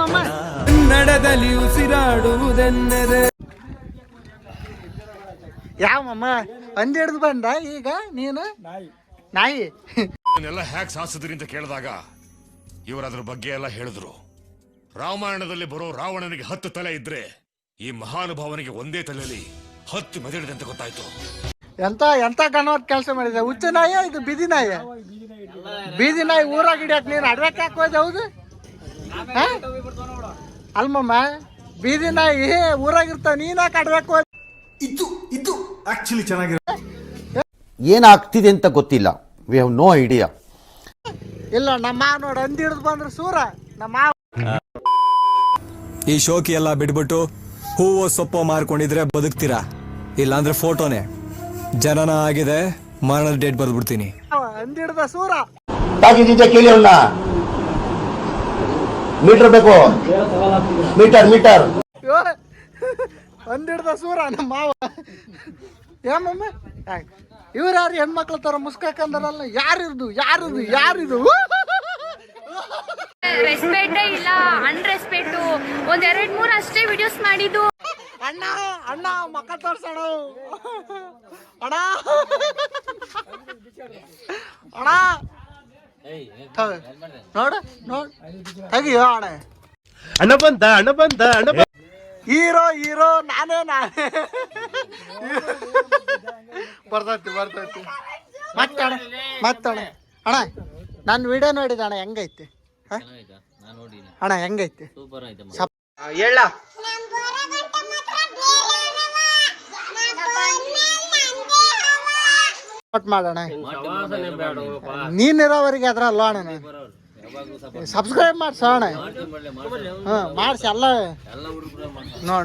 ಮಮ್ಮ ಕನ್ನಡದಲ್ಲಿ ಉಸಿರಾಡುವುದೆನ್ನದೆ. ಯಾವ ಮಮ್ಮ ಒಂದ್ ಹಿಡ್ದು ಬಂದ ಈಗ ನೀನು ನಾಯಿ ಎಲ್ಲ ಹ್ಯಾಕ್ ಸಾಧಿಸಿದ್ರಿ ಅಂತ ಕೇಳಿದಾಗ ಇವರು ಅದ್ರ ಬಗ್ಗೆ ಎಲ್ಲ ಹೇಳಿದ್ರು. ರಾಮಾಯಣದಲ್ಲಿ ಬರೋ ರಾವಣನಿಗೆ 10 ತಲೆ ಇದ್ರೆ ಈ ಮಹಾನುಭಾವನಿಗೆ ಒಂದೇ ತಲೆಯಲ್ಲಿ 10 ಮೆದುಳಿದೆ ಅಂತ ಗೊತ್ತಾಯ್ತು. ಎಂತ ಎಂತ ಗಣವತ್ ಕೆಲಸ ಮಾಡಿದೆ. ಹುಚ್ಚ ನಾಯ ಇದು ಬೀದಿ ನಾಯ. ಬೀದಿ ನಾಯಿ ಊರಾಗ ಹಿಡಿಯಕ್ ನೀನು ಅಡ್ವಕ್ಕೆ ಹಾಕೋದು. ಹೌದು ಅಲ್ಮಮ್ಮ ಬೀದಿ ನಾಯಿ ಊರಾಗಿರ್ತಾವ, ನೀನಾಕ ಅಡ್ವಕ್ಕೆ ಹೋದ. ಇದು ಆಕ್ಚುಲಿ ಚೆನ್ನಾಗಿರೋ ಏನಾಗ್ತಿದೆ ಅಂತ ಗೊತ್ತಿಲ್ಲ. We have no idea. ಇಲ್ಲ ನಮ್ಮ ಮಾವ ನೋಡಿ ಅಂದಿ ಹಿಡಿದು ಬಂದ್ರೆ ಸೂರ ನಮ್ಮ ಮಾವ. ಈ ಶೋಕಿ ಎಲ್ಲ ಬಿಟ್ಬಿಟ್ಟು ಹೂವು ಸೊಪ್ಪು ಮಾರ್ಕೊಂಡಿದ್ರೆ ಬದುಕ್ತೀರಾ, ಇಲ್ಲಾಂದ್ರೆ ಫೋಟೋನೇ. ಜನನ ಆಗಿದೆ, ಮರಣದ ಡೇಟ್ ಬರ್ದ್ಬಿಡ್ತೀನಿ. ಅಂದಿ ಹಿಡ್ದ ಸೂರ ಕೇಳಿ ಅವನ್ನ. ಮೀಟರ್ ಬೇಕು, ಮೀಟರ್ ಅಂದಿ ಹಿಡ್ದ ಸೂರ ನಮ್ಮ ಮಾವ. ಏಮಮ್ಮ ಇವ್ರು ಯಾರು ಹೆಣ್ಮಕ್ಳ ತರ ಮುಸ್ಕಾಕಂದಾರಲ್ಲ. ಯಾರಿದು ರೆಸ್ಪೆಕ್ಟೇ ಇಲ್ಲ, ಅನ್ರೆಸ್ಪೆಕ್ಟು. 1-2-3 ಅಷ್ಟೇ ವಿಡಿಯೋಸ್ ಮಾಡಿದ್ದು. ಅಣ್ಣ ಮಕ್ಕ ತೋರ್ಸೋಣ ಅಣ್ಣ ನೋಡು ತೆಗಿಯೋ ಅಣ್ಣ ಬಂದ ಹೀರೋ ನಾನೇ ಬರ್ತೈತಿ ಮತ್ತಣ ಅಣ್ಣ ನಾನು ವಿಡಿಯೋ ನೋಡಿದ ಅಣ್ಣ. ಹೆಂಗೈತಿ ಅಣ್ಣ ಹೆಂಗೈತಿ ಹೇಳ. ಮಾಡೋಣ ನೀನಿರೋವರೆಗೆ ಅದ್ರಲ್ಲ ಅಣ್ಣ. ಸಬ್ಸ್ಕ್ರೈಬ್ ಮಾಡ್ಸ ಅಣ್ಣ. ಮಾಡ್ಸಿ ಎಲ್ಲ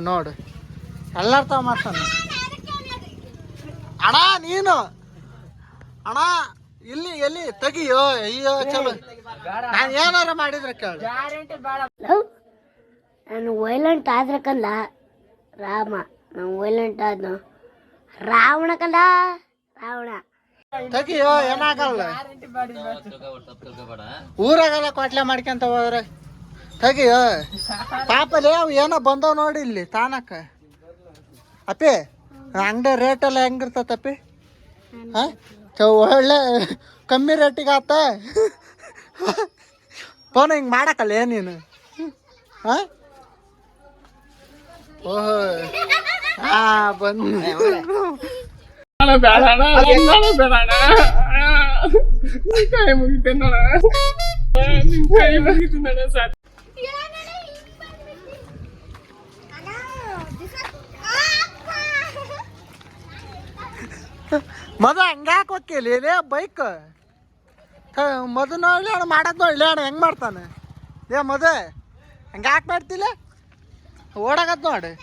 ನೋಡು ಎಲ್ಲಾರ ತಾವ ಮಾಡ್ತಾನ ಅಣ್ಣ. ನೀನು ಅಣ್ಣ ಇಲ್ಲಿ ಎಲ್ಲಿ ತೆಗಿಯೋ. ಅಯ್ಯೋ ಚಲೋ ನಾನು ಏನಾರ ಮಾಡಿದ್ರೆ ಕೇಳು. ನಾನು ವೈಲೆಂಟ್ ಆದ್ರೆ ಕಂದ ರಾಮ, ನಾನು ವೈಲೆಂಟ್ ಆದ ರಾವಣ ಕಂದ ರಾವಣ. ತೆಗಿಯೋ ಏನಾಗಲ್ಲ. ಊರಾಗೆಲ್ಲ ಕೊಟ್ಲೆ ಮಾಡ್ಕೊಂತ ಹೋದ್ರೆ ತೆಗಿಯೋ. ಪಾಪಲ್ಲಿ ಅವು ಏನೋ ಬಂದವ್ ನೋಡಿ ಇಲ್ಲಿ ತಾನಕ್ಕ. ಅಪ್ಪಿ ಅಂಗಡಿ ರೇಟ್ ಎಲ್ಲ ಹೆಂಗಿರ್ತತಪ್ಪಿ? ಒಳ್ಳೆ ಕಮ್ಮಿ ರೇಟಿಗೆ ಆತ. ಫೋನ್ ಹಿಂಗೆ ಮಾಡಕ್ಕಲ್ಲ ನೀನು. ಓಹೋ ಬಂದು ಮದ ಹಂಗ್ಯಾಕೆ ಹೋಗ್ಲಿ ಬೈಕ್ ಮದು ನೋಡಿ ಅಣ್ಣ ಮಾಡದ್ ನೋಡ್ಲಿ ಅಣ್ಣ ಹೆಂಗ್ ಮಾಡ್ತಾನೆ. ಮದ ಹಂಗ್ಯಾಕೆ ಮಾಡ್ತಿಲ್ಲ ಓಡಾಗತ್ ನೋಡಿ.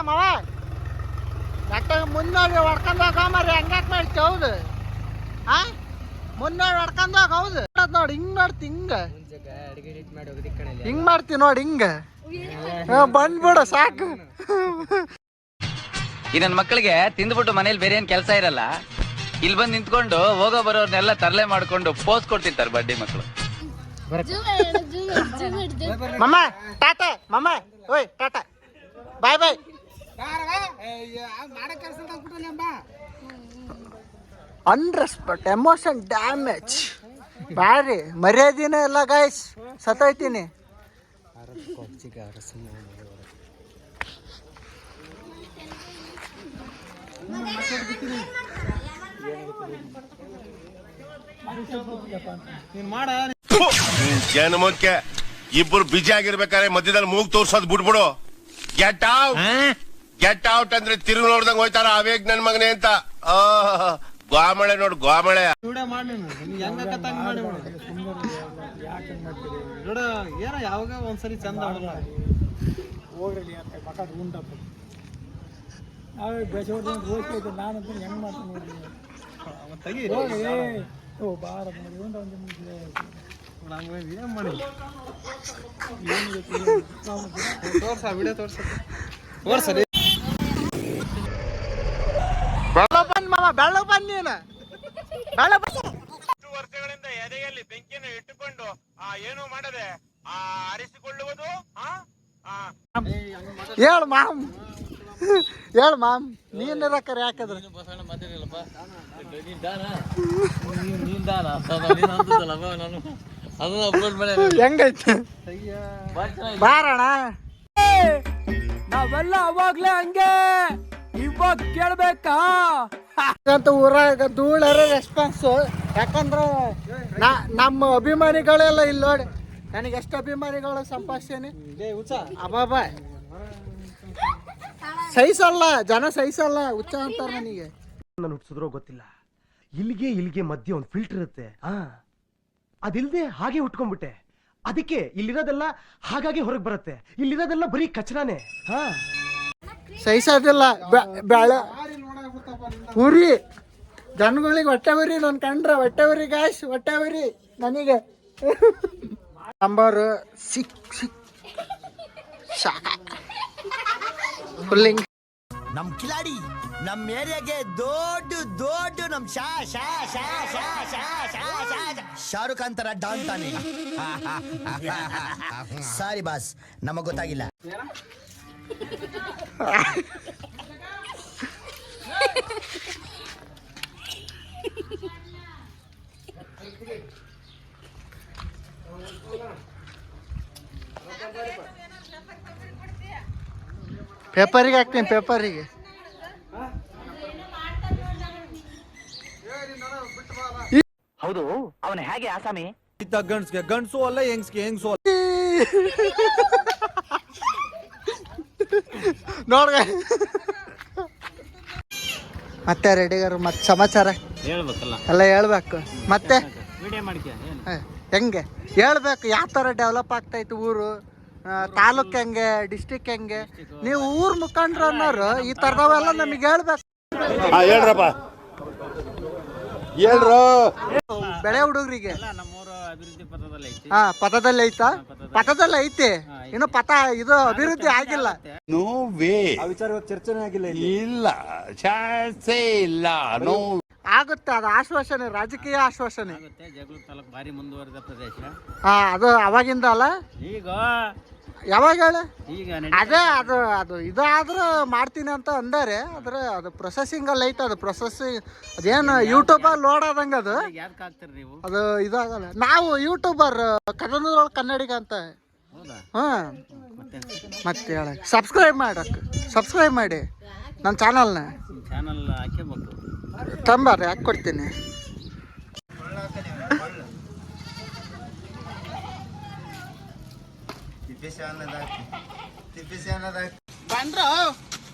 ಮಾವ ನೆಟ್ಟಾಗ ಮುನ್ನೋಡಿ ಹೊಡ್ಕೊಂಡೋಗ ಮರಿ ಹಂಗ್ಯಾಕೆ ಮಾಡ್ತಿ. ಹೌದು ಮುನ್ನೋಡಿ ಹೊಡ್ಕೊಂಡೋಗ. ಹೌದು ನೋಡಿ ಹಿಂಗ್ ನೋಡ್ತಿ ಹಿಂಗ್ ಮಾಡ್ತಿ ನೋಡಿ ಹಿಂಗ ಬಂದ್ಬಿಡ ಸಾಕು. ಈ ನನ್ನ ಮಕ್ಕಳಿಗೆ ತಿಂದ್ಬಿಟ್ಟು ಮನೇಲಿ ಬೇರೆ ಏನ್ ಕೆಲಸ ಇರಲ್ಲ, ಇಲ್ಲಿ ಬಂದು ನಿಂತ್ಕೊಂಡು ಹೋಗೋ ಬರೋರ್ನೆಲ್ಲ ತರಲೆ ಮಾಡ್ಕೊಂಡು ಪೋಸ್ ಕೊಡ್ತಿರ್ತಾರೆ ಬಡ್ಡಿ ಮಕ್ಕಳು. ಮಮ್ಮ ಟಾಟಾ ಮಮ್ಮ ಓಯ್ ಟಾಟಾ ಬಾಯ್ ಬಾಯ್. ಅನ್ರೆಸ್ಪೆಕ್ಟ್ ಎಮೋಷನ್ ಡ್ಯಾಮೇಜ್ ಬ್ಯಾಡ್ರಿ. ಮರ್ಯಾದಿನ ಎಲ್ಲ ಗಾಯ್ಸ್ ಸತ್ತೈತೀನಿ. ಜನಮಕ್ಕೆ ಇಬ್ಬರು ಬಿಜಿ ಆಗಿರ್ಬೇಕಾದ್ರೆ ಮಧ್ಯದಲ್ಲಿ ಮೂಗ್ ತೋರ್ಸೋದ್ ಬಿಟ್ಬಿಡು. ಗೆಟ್ ಔಟ್ ಅಂದ್ರೆ ತಿರುಗಿ ನೋಡ್ದಂಗ್ ಹೋಯ್ತಾರ ಅವೇಗ್ ನನ್ ಮಗನೇ ಅಂತ. ಗೋಮಳೆ ನೋಡು ಗೋಮಳೆ. ಏನ ಯಾವಾಗ ಒಂದ್ಸರಿ ಚಂದ ಹೋಗ್ರಿ ಅಂತ ಮಕ ಉಂಟಪ್ಪ. ನಾನಂತ ಹೆಂಗ್ ಮಾಡ್ತೀನಿ ಬಾರ ತೋರ್ಸ ಬೆಳ್ಳ ಬಂದ್ ಮಾಮ, ಬೆಳ್ಳ ಬಂದ್ ನೀನು, ಬೆಳ್ಳ ಬಂದ್. ವರ್ಷಗಳಿಂದ ಎದೆಯಲ್ಲಿ ಬೆಂಕಿಯನ್ನು ಇಟ್ಟುಕೊಂಡು ಏನು ಮಾಡದೆ ಆರಿಸಿಕೊಳ್ಳುವುದು. ಹೇಳು ಮಾಮ್, ಹೇಳು ಮಾಮ್, ನೀನ್ ಕರೆ ಯಾಕಂದ್ರೆ ಹೆಂಗೈತೆ ಬಾರಣ. ನಾವೆಲ್ಲ ಅವಾಗ್ಲೇ ಹಂಗೆ, ಇವಾಗ ಕೇಳ್ಬೇಕಾ ಅಂತ ಊರಾಗ ಧೂಳರ ರೆಸ್ಪಾನ್ಸ್. ಯಾಕಂದ್ರೆ ನಮ್ಮ ಅಭಿಮಾನಿಗಳೆಲ್ಲ ಇಲ್ಲಿ ನೋಡಿ, ನನಗೆ ಎಷ್ಟು ಅಭಿಮಾನಿಗಳು ಸಂಪಾದಿಸೇನೆ ಅಬ್ಬಾಬ, ಸಹಿಸಲ್ಲ ಜನ, ಸಹಿಸಲ್ಲ, ಹುಚ್ಚ ಅಂತಾರೆ ನನಗೆ. ನಾನು ಹುಟ್ಟಿಸಿದ್ರೋ ಗೊತ್ತಿಲ್ಲ, ಇಲ್ಲಿಗೆ ಮಧ್ಯೆ ಒಂದು ಫಿಲ್ಟರ್ ಇರುತ್ತೆ, ಅದಿಲ್ದೆ ಹಾಗೆ ಉಟ್ಕೊಂಡ್ಬಿಟ್ಟೆ. ಅದಕ್ಕೆ ಇಲ್ಲಿರೋದೆಲ್ಲ ಹಾಗಾಗಿ ಹೊರಗೆ ಬರುತ್ತೆ, ಇಲ್ಲಿರೋದೆಲ್ಲ ಬರೀ ಕಚರಾನೇ. ಸಹಿಸೋದಿಲ್ಲ, ಬೆಳೆ ಉರಿ ಜನಗಳಿಗೆ ಹೊಟ್ಟೆ ಉರಿ, ನನ್ ಕಂಡ್ರೆ ಹೊಟ್ಟೆ ಉರಿ ಗಾಯ್ಸ್, ಹೊಟ್ಟೆ ಉರಿ ನನಗೆ. ನಂಬರ್ ಸಿಕ್ ಫುಲ್ಲಿಂಗ್. ನಮ್ ಕಿಲಾಡಿ ನಮ್ ಏರಿಯಾಗೆ ದೊಡ್ಡ ನಮ್ ಶಾರುಖ್ ಖಾನ್ ತರ ಡಾನ್ ತಾನೆ. ಸಾರಿ ಬಾಸ್, ನಮಗ್ ಗೊತ್ತಾಗಿಲ್ಲ. ಪೇಪರಿಗೆ ಹಾಕ್ತೀನಿ, ಪೇಪರಿಗೆ. ಹೌದು, ಅವನ ಹೇಗೆ ಆಸಾಮಿ? ಗಂಡ್ಸ್ಗೆ ಗಂಡ್ಸು ಅಲ್ಲ, ಹೆಂಗ್ಸ್ಗೆ ಹೆಂಗ್ಸು ಅಲ್ಲ. ನೋಡ್ಗ ಮತ್ತೆ ರೆಡಿಗಾರ ಮತ್ತೆ ಸಮಾಚಾರ ಹೇಳ್ಬೇಕಲ್ಲ, ಎಲ್ಲ ಹೇಳ್ಬೇಕು. ಮತ್ತೆ ವಿಡಿಯೋ ಮಾಡ್ತೀಯ ಹೆಂಗೆ ಹೇಳ್ಬೇಕು, ಯಾವ ಥರ ಡೆವಲಪ್ ಆಗ್ತೈತಿ ಊರು, ತಾಲೂಕ್ ಹೆಂಗೆ, ಡಿಸ್ಟಿಕ್ ಹೆಂಗೆ. ನೀವು ಊರ್ ಮುಖಂಡ್ರು ಅನ್ನೋರು ಈ ಥರದವೆಲ್ಲ ನಮಗೆ ಹೇಳ್ಬೇಕು. ಹೇಳ್ರಪ್ಪ, ಹೇಳ್ರು. ಬೆಳೆ ಹುಡುಗರಿಗೆ ನಮ್ಮೂರು ಅಭಿವೃದ್ಧಿ ಪಥದಲ್ಲಿ ಐತಿ. ಪಥದಲ್ಲಿ ಐತಾ? ಪಥದಲ್ಲಿ ಐತಿ, ಇನ್ನು ಪಥ ಇದು ಅಭಿವೃದ್ಧಿ ಆಗಿಲ್ಲ. ನೋ ವೇ, ವಿಚಾರ ಚರ್ಚೆನೇ ಆಗಿಲ್ಲ. ಇಲ್ಲ, ಚಾನ್ಸೇ ಇಲ್ಲ. ನೋ ಆಗುತ್ತೆ, ಅದು ಆಶ್ವಾಸನೆ, ರಾಜಕೀಯ ಆಶ್ವಾಸನೆ. ಜಗಳೂರು ತಾಲೂಕು ಭಾರಿ ಮುಂದುವರೆದ ಪ್ರದೇಶ. ಅದು ಅವಾಗಿಂದ ಅಲ್ಲ, ಈಗ ಯಾವಾಗ ಹೇಳ, ಈಗ ಅದೇ ಅದು ಇದಾದ್ರೂ ಮಾಡ್ತೀನಿ ಅಂತ ಅಂದಾರೆ. ಆದ್ರೆ ಅದು ಪ್ರೊಸೆಸಿಂಗ್ ಅಲ್ಲಿ ಐತೆ, ಅದು ಪ್ರೊಸೆಸಿಂಗ್ ಅದೇನು ಯೂಟ್ಯೂಬಲ್ಲಿ ಲೋಡ್ ಆದಂಗೆ ಅದು. ಯಾಕೆ ಹಾಕ್ತೀರಿ ನೀವು? ಅದು ಇದಾಗಲ್ಲ. ನಾವು ಯೂಟ್ಯೂಬರ್ ಕನ್ನಡದೊಳಗೆ ಕನ್ನಡಿಗ ಅಂತ. ಹಾಂ, ಮತ್ತೆ ಹೇಳ, ಸಬ್ಸ್ಕ್ರೈಬ್ ಮಾಡಿ ನನ್ನ ಚಾನಲ್ನ. ಚಾನಲ್ ಹಾಕೇಬೇಕು. ತಂಬಾರ್ರಿ, ಹಾಕಿ ಕೊಡ್ತೀನಿ. ಬಂದ್ರು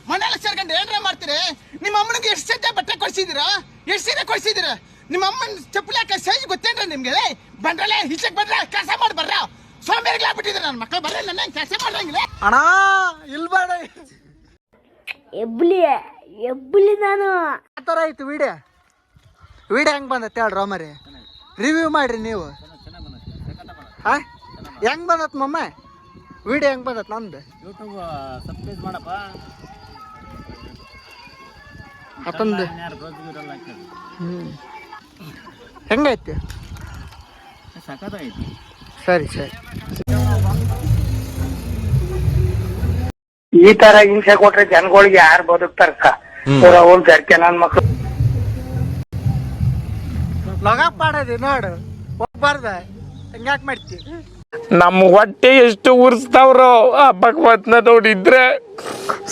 ಮನೆಯಲ್ಲ ಸೇರ್ಕೊಂಡು ಏನ್ರ ಮಾಡ್ತೀರಿ? ನಿಮ್ಮ ಅಮ್ಮನಿಗೆ ಎಷ್ಟು ಸಜ್ಜೆ ಬಟ್ಟೆ ಕೊಡ್ಸಿದ್ದೀರಾ, ಎಷ್ಟು ಸೀರೆ ಕೊಡ್ಸಿದ್ದೀರಾ? ನಿಮ್ಮ ಅಮ್ಮನ ಚಪ್ಪಲಿ ಹಾಕ ಸೈಜ್ ಗೊತ್ತೇನ್ರ ನಿಮ್ಗೆ? ಬಂದ್ರಲ್ಲ ಈಚೆಗೆ ಬಂದ್ರೆ ಕೆಲಸ ಮಾಡಿ ಬರ್ರ, ಸೋಂಬೇರಿಗಳಾಗ್ಬಿಟ್ಟಿದ್ರೆ ನನ್ನ ಮಕ್ಕಳು ಬರ್ರೆ, ನನ್ನ ಕೆಲಸ ಮಾಡ್ದಂಗಿಲ್ಲ. ಅಣ್ಣ ಇಲ್ಬೇಡ, ಎಬ್ಬಲಿ ನಾನು. ಆ ಥರ ಆಯ್ತು ವಿಡಿಯೋ ಹೆಂಗೆ ಬಂದತ್ತೆ ಹೇಳ್ರಿ ಮರಿ, ರಿವ್ಯೂ ಮಾಡ್ರಿ ನೀವು. ಹಾಂ, ಹೆಂಗೆ ಬಂದತ್ ಮಮ್ಮ ವಿಡಿಯೋ, ಹೆಂಗೆ ಬಂದತ್ ನಂದು? ಯೂಟ್ಯೂಬ್ ಸಬ್ಸ್ಕ್ರೈಬ್ ಮಾಡಪ್ಪ. ಅತ್ತಂದು ಹೆಂಗೈತಿ? ಸಖತ್ತಾಗೈತಿ. ಸರಿ. ಈ ತರ ಹಿಂಸೆ ಕೊಟ್ರೆ ಜನಗಳಿಗೆ ಯಾರು ಬದುಕ್ತಾರಕ್ಕ? ಅವ್ನ್ ಸರ್ಕೆ ನನ್ ಮಕ್ಳು ಲಗಾಪ್ ಮಾಡೋದಿ ನೋಡು, ಹೋಗ್ಬಾರ್ದ, ಹೆಂಗ್ಯಾಕೆ ಮಾಡ್ತಿ? ನಮ್ಮ ಹೊಟ್ಟೆ ಎಷ್ಟು ಉರ್ಸ್ತಾವ್ರೋ ಆ ಭಗವತ್ನ ನೋಡಿದ್ರೆ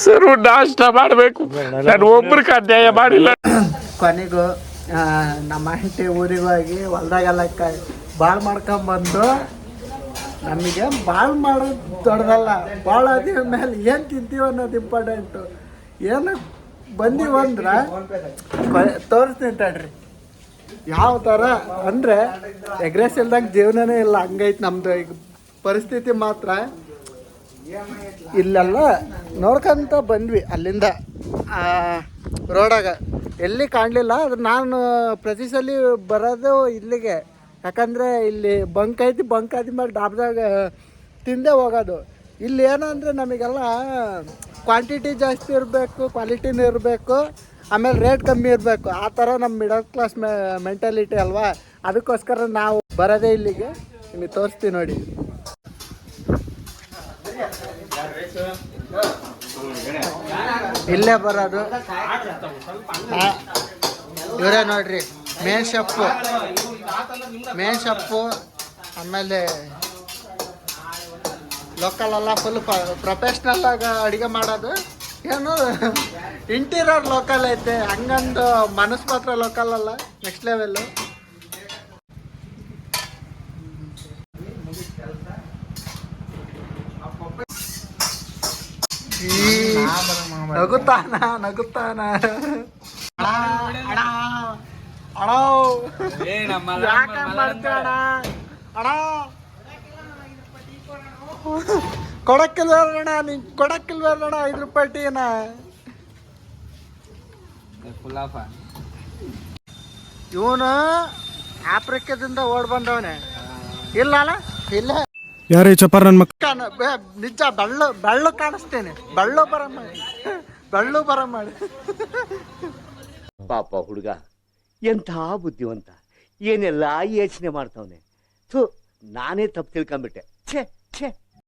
ಸರು ನಾಷ್ಟ ಮಾಡ್ಬೇಕು. ನಾನು ಒಬ್ರಿಗೆ ಅನ್ಯಾಯ ಮಾಡಿಲ್ಲ. ಕೊನೆಗೂ ನಮ್ಮ ಹೆಂಡತಿ ಊರಿಗೆ ಹೋಗಿ ಹೊಲ್ದಾಗೆಲ್ಲ ಬಾಳ್ ಮಾಡ್ಕೊಂಬಂದು, ನಮಗೆ ಬಾಳ್ ಮಾಡೋದು ದೊಡ್ಡದಲ್ಲ, ಭಾಳ ಅದ್ರ ಮೇಲೆ ಏನು ತಿಂತೀವಿ ಅನ್ನೋದು ಇಂಪಾರ್ಟೆಂಟು. ಏನು ಬಂದೀವಂದ್ರೆ ತೋರಿಸ್ತೀನಿ ತಡ್ರಿ ಯಾವ ಥರ ಅಂದರೆ, ಎಗ್ರೆಸ್ ಇಲ್ದಂಗೆ ಜೀವನನೇ ಇಲ್ಲ, ಹಂಗೈತೆ ನಮ್ಮದು ಈಗ ಪರಿಸ್ಥಿತಿ. ಮಾತ್ರ ಇಲ್ಲೆಲ್ಲ ನೋಡ್ಕೊಂತ ಬಂದ್ವಿ, ಅಲ್ಲಿಂದ ರೋಡಾಗ ಎಲ್ಲಿ ಕಾಣಲಿಲ್ಲ. ಅದು ನಾನು ಪ್ರತಿ ಸಲ ಬರೋದು ಇಲ್ಲಿಗೆ, ಯಾಕಂದರೆ ಇಲ್ಲಿ ಬಂಕ್ ಐತಿ, ಬಂಕ್ ಆದ್ಮೇಲೆ ಡಾಬ್ದಾಗ ತಿಂದೇ ಹೋಗೋದು. ಇಲ್ಲಿ ಏನಂದರೆ ನಮಗೆಲ್ಲ ಕ್ವಾಂಟಿಟಿ ಜಾಸ್ತಿ ಇರಬೇಕು, ಕ್ವಾಲಿಟಿನೂ ಇರಬೇಕು. ಆಮೇಲೆ ರೇಟ್ ಕಮ್ಮಿ ಇರಬೇಕು. ಆ ಥರ ನಮ್ಮ ಮಿಡಲ್ ಕ್ಲಾಸ್ ಮೆಂಟಾಲಿಟಿ ಅಲ್ವಾ, ಅದಕ್ಕೋಸ್ಕರ ನಾವು ಬರೋದೇ ಇಲ್ಲಿಗೆ. ನಿಮಗೆ ತೋರಿಸ್ತೀವಿ ನೋಡಿ. ಇಲ್ಲೇ ಬರೋದು ಇವರೇ ನೋಡ್ರಿ, ಮೇನ್ ಶೆಫ್ಫು. ಆಮೇಲೆ ಲೋಕಲ್ ಎಲ್ಲ ಫುಲ್ ಪ್ರೊಫೆಷ್ನಲ್ ಆಗಿ ಅಡುಗೆ ಮಾಡೋದು. ಏನು ಇಂಟೀರಿಯರ್ ಲೋಕಲ್ ಐತೆ, ಹಂಗಂದು ಮನಸ್ಸು ಮಾತ್ರ ಲೋಕಲ್ ಅಲ್ಲ, ನೆಕ್ಸ್ಟ್ ಲೆವೆಲ್ಲು. ನಗುತ್ತಾನ ಕೊಡಕ್ಕಿಲ್ವಣ, ನಿಂಗೆ ಕೊಡಕ್ಕಿಲ್ವಣ 5 ರೂಪಾಯಿ ಟೀನ. ಇವನು ಆಫ್ರಿಕಾದಿಂದ ಓಡ್ ಬಂದವನೇ ಇಲ್ಲ ಇಲ್ಲ. ಯಾರೇ ಚಪಾರ್ ನನ್ನ ಮಕ್ಕ ನಿಜ ಬೆಳ್ಳು ಕಾಣಿಸ್ತೇನೆ. ಬೆಳ್ಳು ಬರ ಮಾಡಿ ಪಾಪ ಹುಡುಗ ಎಂಥ ಬುದ್ಧಿವಂತ, ಏನೆಲ್ಲ ಯೋಚನೆ ಮಾಡ್ತಾವನೆ. ನಾನೇ ತಪ್ಪು ತಿಳ್ಕೊಂಬಿಟ್ಟೆ. ಛೇ.